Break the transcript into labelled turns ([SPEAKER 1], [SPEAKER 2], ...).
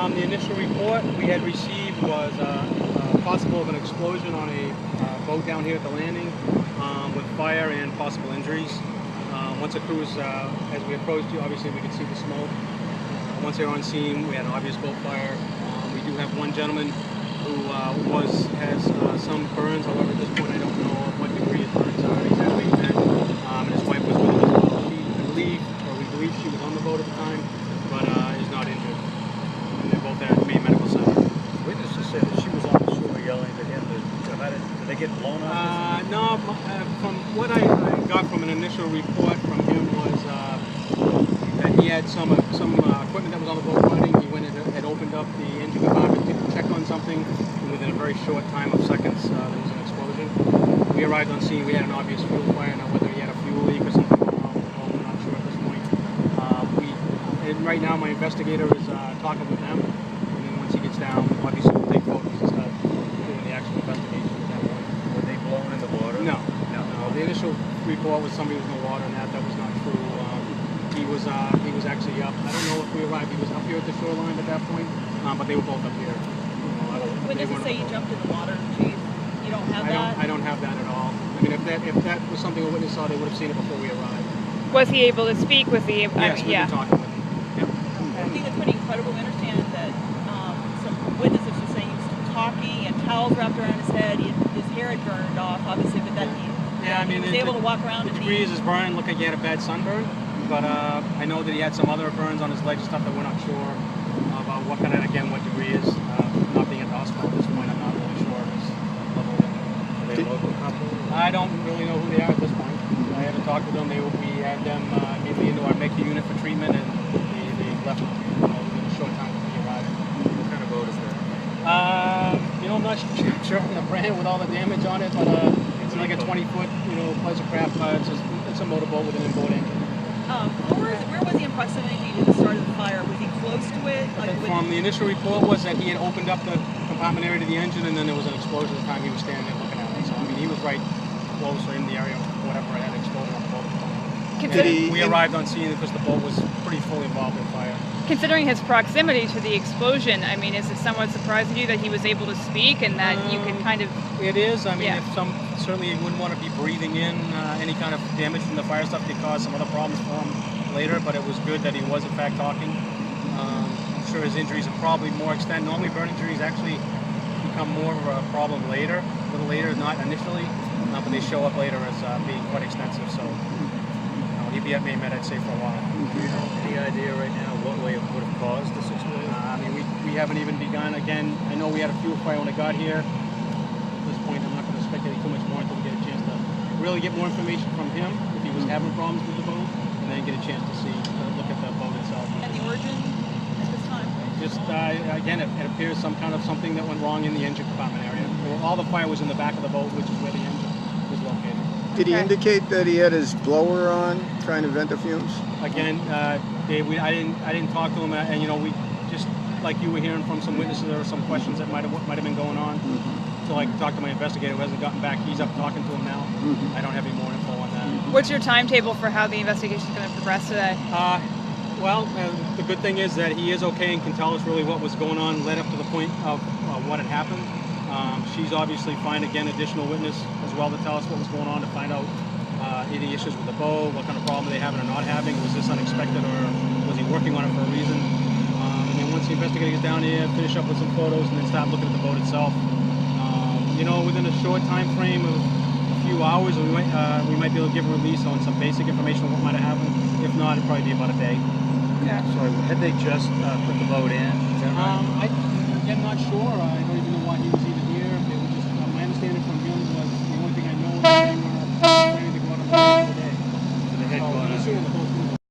[SPEAKER 1] The initial report we had received was possible of an explosion on a boat down here at the landing with fire and possible injuries. Once the crews, as we approached you, obviously we could see the smoke. Once they were on scene, we had an obvious boat fire. We do have one gentleman who has some burns. However, at this point, I don't know what degree his burns are exactly. And his wife was with him as well. We believe she was on the boat at the time, but is not injured. And they're both at Maine Medical Center.
[SPEAKER 2] Witnesses said that she was on the shore yelling to him. Did they get blown up?
[SPEAKER 1] No, from what I got from an initial report from him was that he had some equipment that was on the boat running. He went and had opened up the engine compartment to check on something, and within a very short time of seconds, there was an explosion. We arrived on scene. We had an obvious fuel fire. Now, whether he had a fuel leak or something going on, we're not sure at this point. And right now, my investigator is talking with them, and then once he gets down, obviously we'll take photos and start doing the actual investigation at that point.
[SPEAKER 2] Were they blown in the water?
[SPEAKER 1] No. The initial report was somebody was in the water, and that was not true. He was actually up. I don't know if we arrived. He was up here at the shoreline at that point, but they were both up here.
[SPEAKER 3] Witnesses say you jumped in the water, Chief. You don't have that?
[SPEAKER 1] I don't have that at all. I mean, if that was something a witness saw, they would have seen it before we arrived.
[SPEAKER 4] Was he able to speak with the?
[SPEAKER 1] Yes, we were talking with him. Yep.
[SPEAKER 3] I think it's pretty incredible. We understand that some witnesses were saying he was talking and towels wrapped around his head. His hair had burned off, obviously, but that he was able to walk around.
[SPEAKER 1] The degree is his burn. Looked like he had a bad sunburn, but I know that he had some other burns on his legs and stuff that we're not sure about what kind of, again, what degree is. Not being at the hospital at this point, I'm not really sure of his level of injury.
[SPEAKER 2] Are they a local couple?
[SPEAKER 1] I don't really know who they are at this point. I haven't talked with them. We had them immediately into our MECU unit for treatment, and they left within a short time before we arrived.
[SPEAKER 2] What kind of boat is that?
[SPEAKER 1] I'm not sure on the brand with all the damage on it, but it's like a 20-foot, pleasure craft. It's a motorboat with an inboard engine.
[SPEAKER 3] Where was he in proximity to the start of the fire? Was he close to it?
[SPEAKER 1] From the initial report was that he had opened up the compartment area to the engine, and then there was an explosion at the time he was standing there looking at it. So, I mean, he was right closer in the area of whatever had exploded on the boat. We arrived on scene because the boat was pretty fully involved in fire.
[SPEAKER 4] Considering his proximity to the explosion, I mean, is it somewhat surprising to you that he was able to speak and that you can kind of...
[SPEAKER 1] It is. I mean, certainly you wouldn't want to be breathing in any kind of damage from the fire stuff that caused some other problems for him later, but it was good that he was, in fact, talking. I'm sure his injuries are probably more extended. Normally, burn injuries actually become more of a problem later, a little later, not initially, but they show up later as being quite extensive. So he'd be at Maine Med, I'd say, for a while.
[SPEAKER 2] Do you have any idea right now what would have caused this explosion?
[SPEAKER 1] I mean, we haven't even begun. Again, I know we had a fuel fire when I got here. At this point, I'm not going to speculate too much more until we get a chance to really get more information from him if he was having problems with the boat, and then get a chance to look at the boat itself.
[SPEAKER 3] And the origin at this time?
[SPEAKER 1] Just, again, it appears something that went wrong in the engine compartment area. All the fire was in the back of the boat, which is where the engine was located.
[SPEAKER 5] Did he indicate that he had his blower on, trying to vent the fumes?
[SPEAKER 1] Again, Dave, I didn't talk to him, and we just like you were hearing from some witnesses, there were some questions that might have been going on. So I talked to my investigator who hasn't gotten back. He's up talking to him now. I don't have any more info on that.
[SPEAKER 4] What's your timetable for how the investigation is going to progress today?
[SPEAKER 1] The good thing is that he is okay and can tell us really what was going on led up to the point of what had happened. She's obviously fine. Again, additional witness as well to tell us what was going on, to find out any issues with the boat, what kind of problem they having or not having. Was this unexpected, or was he working on it for a reason? And then once the investigator gets down here, finish up with some photos, and then start looking at the boat itself. Within a short time frame of a few hours, we might be able to give a release on some basic information on what might have happened. If not, it'd probably be about a day.
[SPEAKER 4] Yeah.
[SPEAKER 2] Sorry, had they just put the boat in? Is that right?
[SPEAKER 1] I'm not sure. I don't even know why he